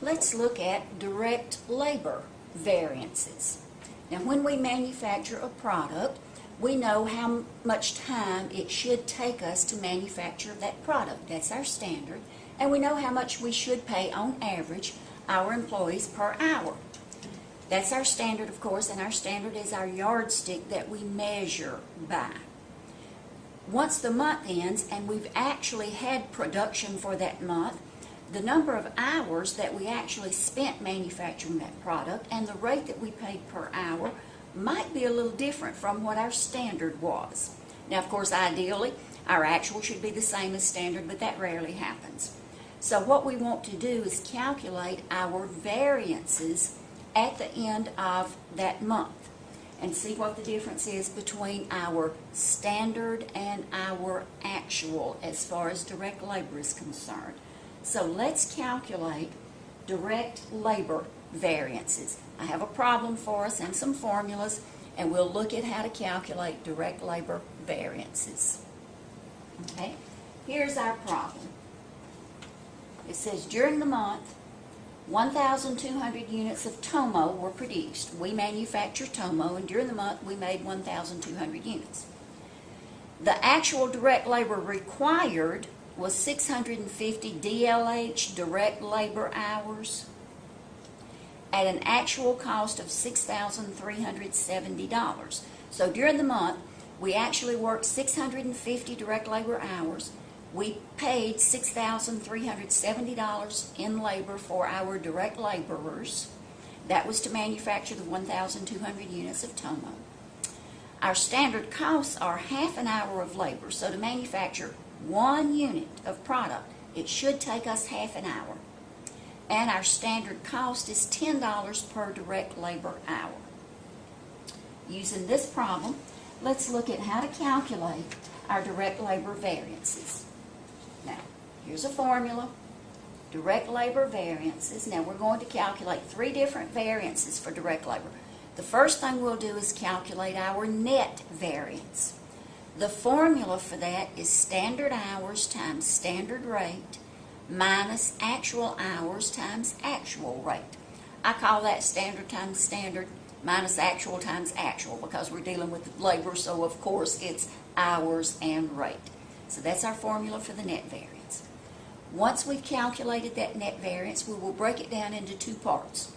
Let's look at direct labor variances. Now, when we manufacture a product, we know how much time it should take us to manufacture that product. That's our standard. And we know how much we should pay on average our employees per hour. That's our standard, of course, and our standard is our yardstick that we measure by. Once the month ends and we've actually had production for that month, the number of hours that we actually spent manufacturing that product and the rate that we paid per hour might be a little different from what our standard was. Now, of course, ideally, our actual should be the same as standard, but that rarely happens. So what we want to do is calculate our variances at the end of that month and see what the difference is between our standard and our actual as far as direct labor is concerned. So let's calculate direct labor variances. I have a problem for us and some formulas, and we'll look at how to calculate direct labor variances. Okay, here's our problem. It says during the month, 1,200 units of Tomo were produced. We manufacture Tomo, and during the month we made 1,200 units. The actual direct labor required was 650 DLH direct labor hours at an actual cost of $6,370. So during the month, we actually worked 650 direct labor hours. We paid $6,370 in labor for our direct laborers. That was to manufacture the 1,200 units of Tomo. Our standard costs are half an hour of labor. So to manufacture 1 unit of product, it should take us half an hour. And our standard cost is $10 per direct labor hour. Using this problem, let's look at how to calculate our direct labor variances. Now, here's a formula. Direct labor variances. Now, we're going to calculate 3 different variances for direct labor. The first thing we'll do is calculate our net variance. The formula for that is standard hours times standard rate minus actual hours times actual rate. I call that standard times standard minus actual times actual because we're dealing with labor, so of course it's hours and rate. So that's our formula for the net variance. Once we've calculated that net variance, we will break it down into 2 parts.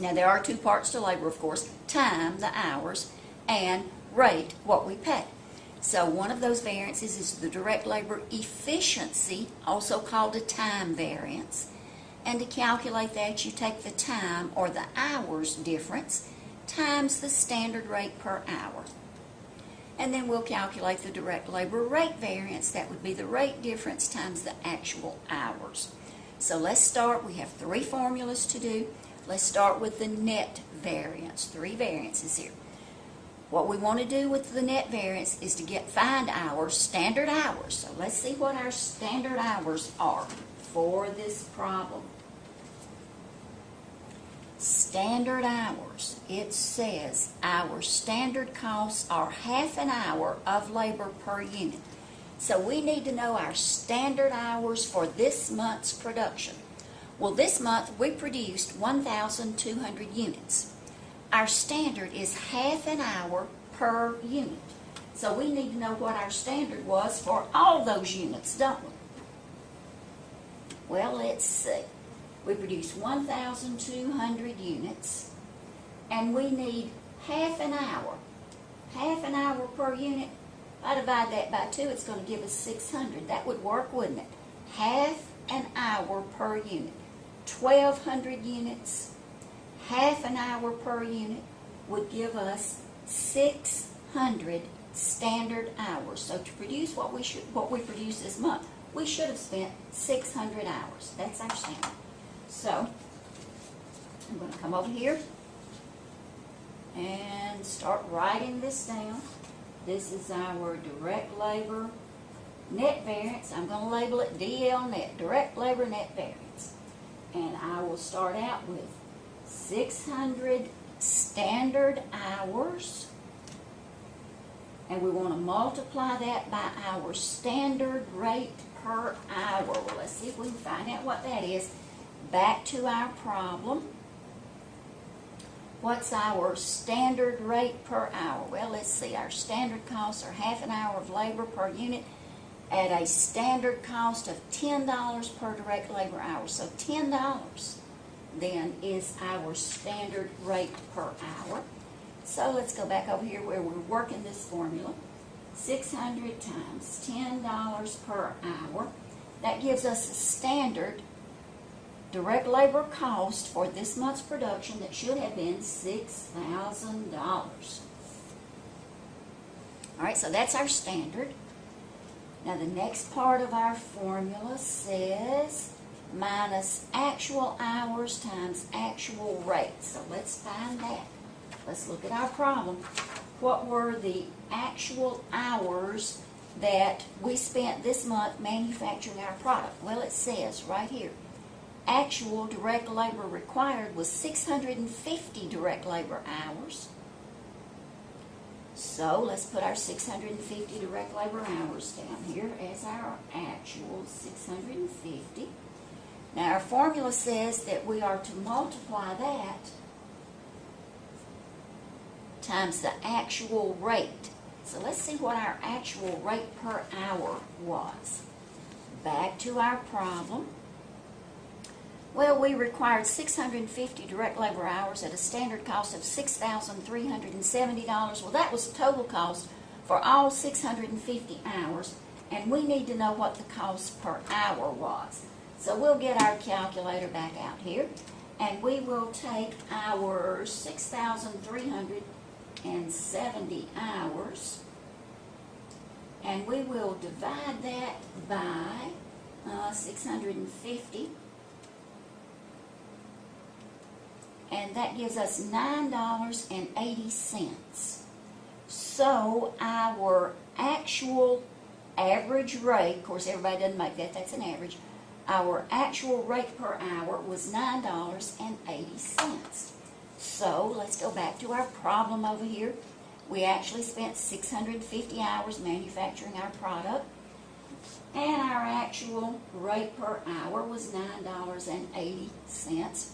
Now, there are 2 parts to labor, of course: time, the hours, and rate, what we pay. So one of those variances is the direct labor efficiency, also called a time variance. And to calculate that, you take the time or the hours difference times the standard rate per hour. And then we'll calculate the direct labor rate variance. That would be the rate difference times the actual hours. So let's start. We have 3 formulas to do. Let's start with the net variance. 3 variances here. What we want to do with the net variance is to find our standard hours. So let's see what our standard hours are for this problem. Standard hours. It says our standard costs are half an hour of labor per unit. So we need to know our standard hours for this month's production. Well, this month we produced 1,200 units. Our standard is half an hour per unit. So we need to know what our standard was for all those units, don't we? Well, let's see. We produced 1,200 units, and we need half an hour. Half an hour per unit. If I divide that by 2, it's going to give us 600. That would work, wouldn't it? Half an hour per unit. 1,200 units. Half an hour per unit would give us 600 standard hours. So to produce what we produced this month, we should have spent 600 hours. That's our standard. So I'm going to come over here and start writing this down. This is our direct labor net variance. I'm going to label it DL net, direct labor net variance. And I will start out with 600 standard hours, and we want to multiply that by our standard rate per hour. Well, let's see if we can find out what that is. Back to our problem. What's our standard rate per hour? Well, let's see. Our standard costs are half an hour of labor per unit at a standard cost of $10 per direct labor hour. So $10 then is our standard rate per hour. So let's go back over here where we're working this formula. 600 times $10 per hour. That gives us a standard direct labor cost for this month's production that should have been $6,000. All right, so that's our standard. Now the next part of our formula says minus actual hours times actual rate. So let's find that. Let's look at our problem. What were the actual hours that we spent this month manufacturing our product? Well, it says right here, actual direct labor required was 650 direct labor hours. So let's put our 650 direct labor hours down here as our actual 650. Now our formula says that we are to multiply that times the actual rate. So let's see what our actual rate per hour was. Back to our problem. Well, we required 650 direct labor hours at a standard cost of $6,370. Well, that was the total cost for all 650 hours, and we need to know what the cost per hour was. So we'll get our calculator back out here, and we will take our 6,370 hours, and we will divide that by 650. And that gives us $9.80. So our actual average rate, of course everybody doesn't make that, that's an average, our actual rate per hour was $9.80. So let's go back to our problem over here. We actually spent 650 hours manufacturing our product, and our actual rate per hour was $9.80.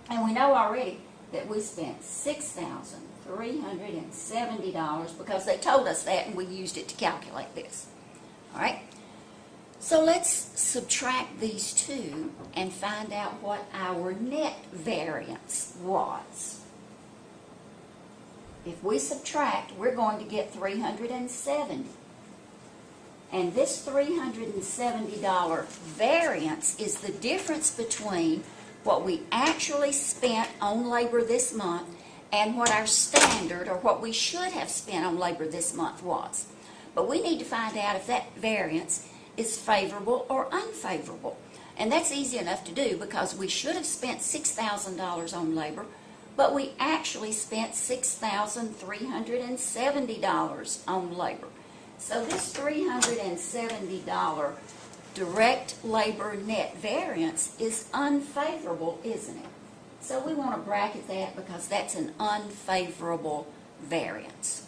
And we know already that we spent $6,370 because they told us that and we used it to calculate this. All right? So let's subtract these two and find out what our net variance was. If we subtract, we're going to get $370. And this $370 variance is the difference between what we actually spent on labor this month and what our standard, or what we should have spent on labor this month was. But we need to find out if that variance is favorable or unfavorable. And that's easy enough to do because we should have spent $6,000 on labor, but we actually spent $6,370 on labor. So this $370 direct labor net variance is unfavorable, isn't it? So we want to bracket that because that's an unfavorable variance.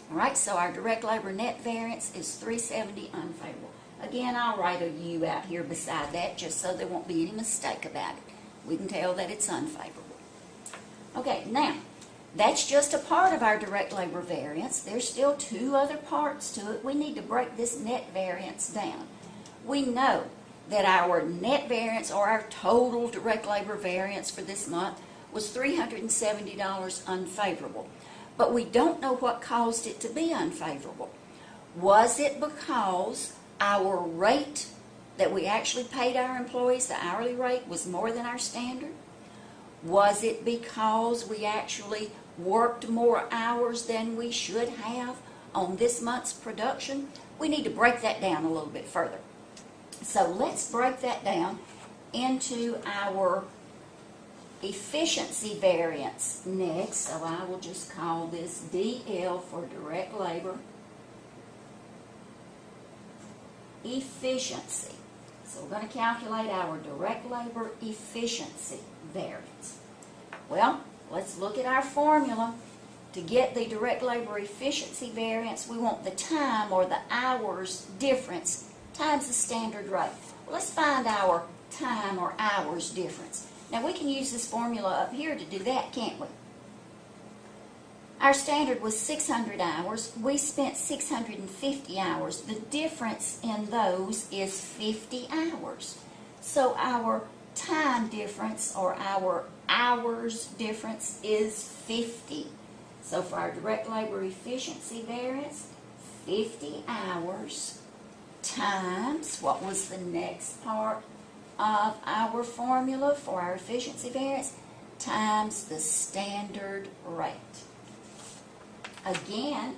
All right, so our direct labor net variance is $370 unfavorable. Again, I'll write a U out here beside that just so there won't be any mistake about it. We can tell that it's unfavorable. Okay, now, that's just a part of our direct labor variance. There's still two other parts to it. We need to break this net variance down. We know that our net variance, or our total direct labor variance for this month, was $370 unfavorable. But we don't know what caused it to be unfavorable. Was it because our rate that we actually paid our employees, the hourly rate, was more than our standard? Was it because we actually worked more hours than we should have on this month's production? We need to break that down a little bit further. So let's break that down into our efficiency variance next. So I will just call this DL for direct labor efficiency. So we're going to calculate our direct labor efficiency variance. Well, let's look at our formula. To get the direct labor efficiency variance, we want the time, or the hours difference, times the standard rate. Well, let's find our time or hours difference. Now we can use this formula up here to do that, can't we? Our standard was 600 hours. We spent 650 hours. The difference in those is 50 hours. So our time difference or our hours difference is 50. So for our direct labor efficiency variance, 50 hours times, what was the next part of our formula for our efficiency variance? Times the standard rate. Again,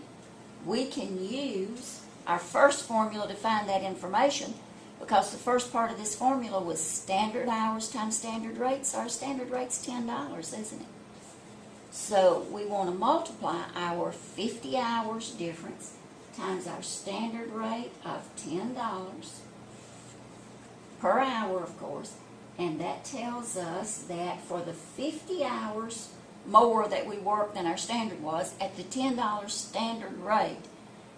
we can use our first formula to find that information because the first part of this formula was standard hours times standard rates. Our standard rate's $10, isn't it? So we want to multiply our 50 hours difference times our standard rate of $10 per hour, of course, and that tells us that for the 50 hours more that we worked than our standard was at the $10 standard rate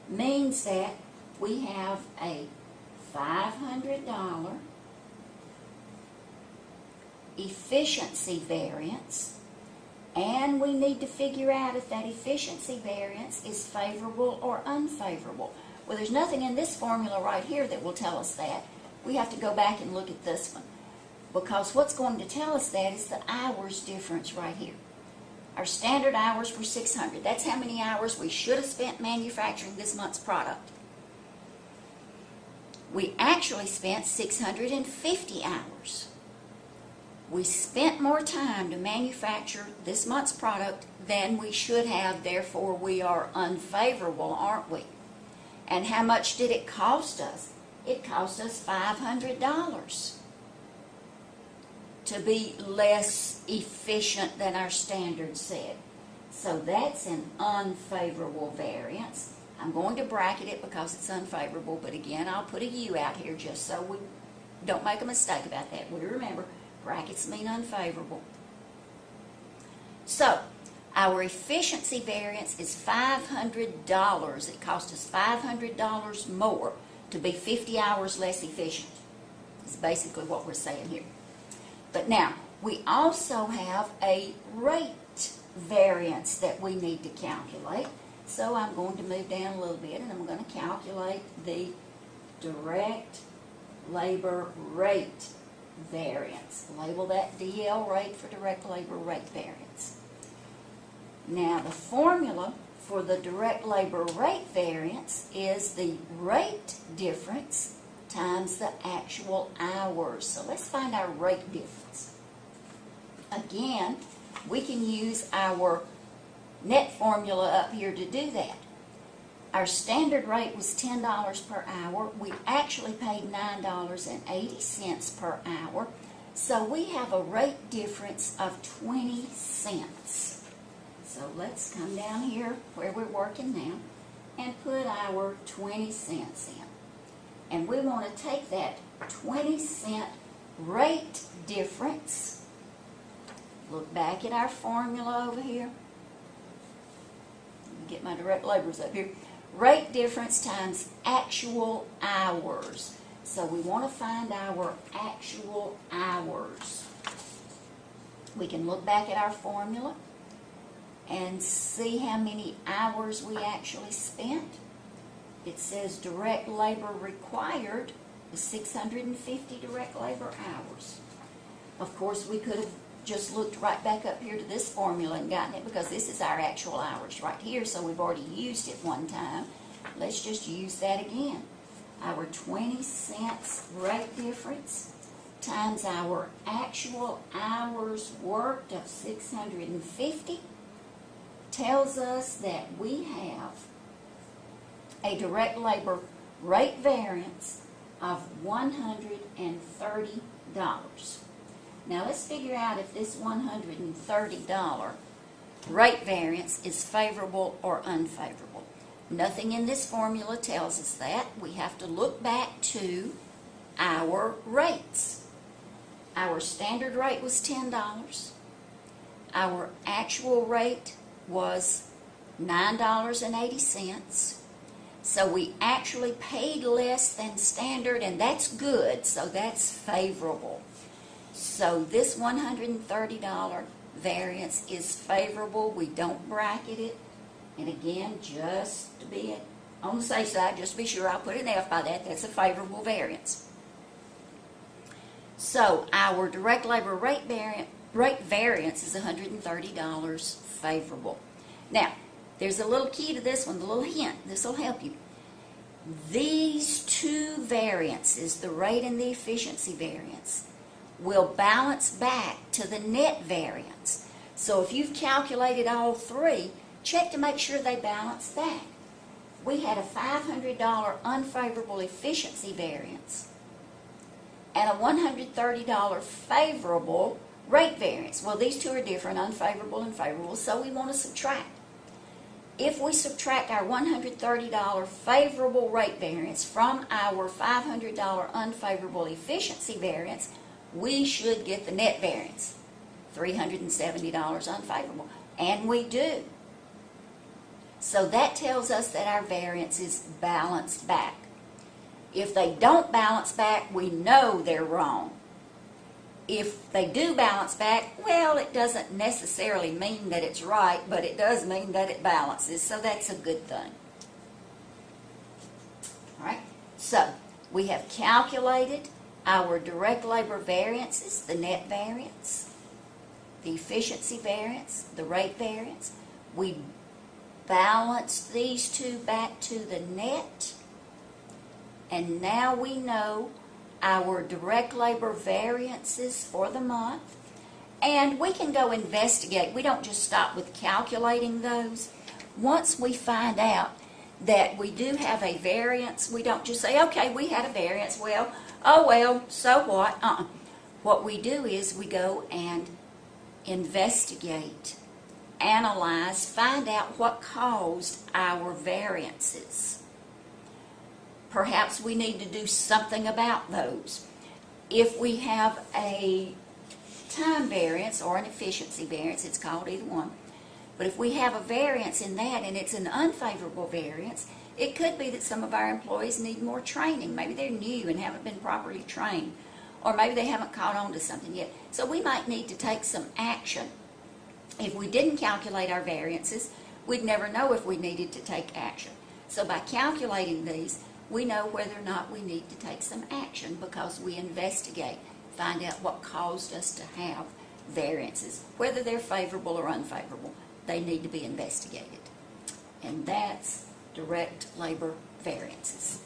means that we have a $500 efficiency variance, and we need to figure out if that efficiency variance is favorable or unfavorable. Well, there's nothing in this formula right here that will tell us that. We have to go back and look at this one because what's going to tell us that is the hours difference right here. Our standard hours were 600. That's how many hours we should have spent manufacturing this month's product. We actually spent 650 hours. We spent more time to manufacture this month's product than we should have, therefore we are unfavorable, aren't we? And how much did it cost us? It cost us $500 to be less efficient than our standard said. So that's an unfavorable variance. I'm going to bracket it because it's unfavorable, but again, I'll put a U out here just so we don't make a mistake about that. We remember, brackets mean unfavorable. So, our efficiency variance is $500. It cost us $500 more to be 50 hours less efficient. That's basically what we're saying here. But now, we also have a rate variance that we need to calculate. So I'm going to move down a little bit and I'm going to calculate the direct labor rate variance. Label that DL rate for direct labor rate variance. Now the formula for the direct labor rate variance is the rate difference times the actual hours. So let's find our rate difference. Again, we can use our net formula up here to do that. Our standard rate was $10 per hour. We actually paid $9.80 per hour. So we have a rate difference of 20 cents. So let's come down here where we're working now and put our 20 cents in. And we want to take that 20-cent rate difference, look back at our formula over here, get my direct labors up here, rate difference times actual hours. So we want to find our actual hours. We can look back at our formula and see how many hours we actually spent. It says direct labor required is 650 direct labor hours. Of course, we could have just looked right back up here to this formula and gotten it because this is our actual hours right here, so we've already used it one time. Let's just use that again. Our 20 cents rate difference times our actual hours worked of 650 tells us that we have a direct labor rate variance of $130. Now let's figure out if this $130 rate variance is favorable or unfavorable. Nothing in this formula tells us that. We have to look back to our rates. Our standard rate was $10. Our actual rate was $9.80. So we actually paid less than standard, and that's good, so that's favorable. So this $130 variance is favorable. We don't bracket it. And again, just to be on the safe side, just to be sure, I'll put an F by that. That's a favorable variance. So our direct labor rate variance is $130 favorable. Now, there's a little key to this one, a little hint. This will help you. These two variances, the rate and the efficiency variance, will balance back to the net variance. So if you've calculated all three, check to make sure they balance back. We had a $500 unfavorable efficiency variance and a $130 favorable rate variance. Well, these two are different, unfavorable and favorable, so we want to subtract. If we subtract our $130 favorable rate variance from our $500 unfavorable efficiency variance, we should get the net variance, $370 unfavorable. And we do. So that tells us that our variance is balanced back. If they don't balance back, we know they're wrong. If they do balance back, well, it doesn't necessarily mean that it's right, but it does mean that it balances, so that's a good thing. All right, so we have calculated our direct labor variances, the net variance, the efficiency variance, the rate variance. We balanced these two back to the net, and now we know our direct labor variances for the month, and we can go investigate. We don't just stop with calculating those. Once we find out that we do have a variance, we don't just say, okay, we had a variance, well, oh well, so what? What we do is we go and investigate, analyze, find out what caused our variances. Perhaps we need to do something about those. If we have a time variance or an efficiency variance, it's called either one, but if we have a variance in that and it's an unfavorable variance, it could be that some of our employees need more training. Maybe they're new and haven't been properly trained, or maybe they haven't caught on to something yet. So we might need to take some action. If we didn't calculate our variances, we'd never know if we needed to take action. So by calculating these, we know whether or not we need to take some action because we investigate, find out what caused us to have variances. Whether they're favorable or unfavorable, they need to be investigated. And that's direct labor variances.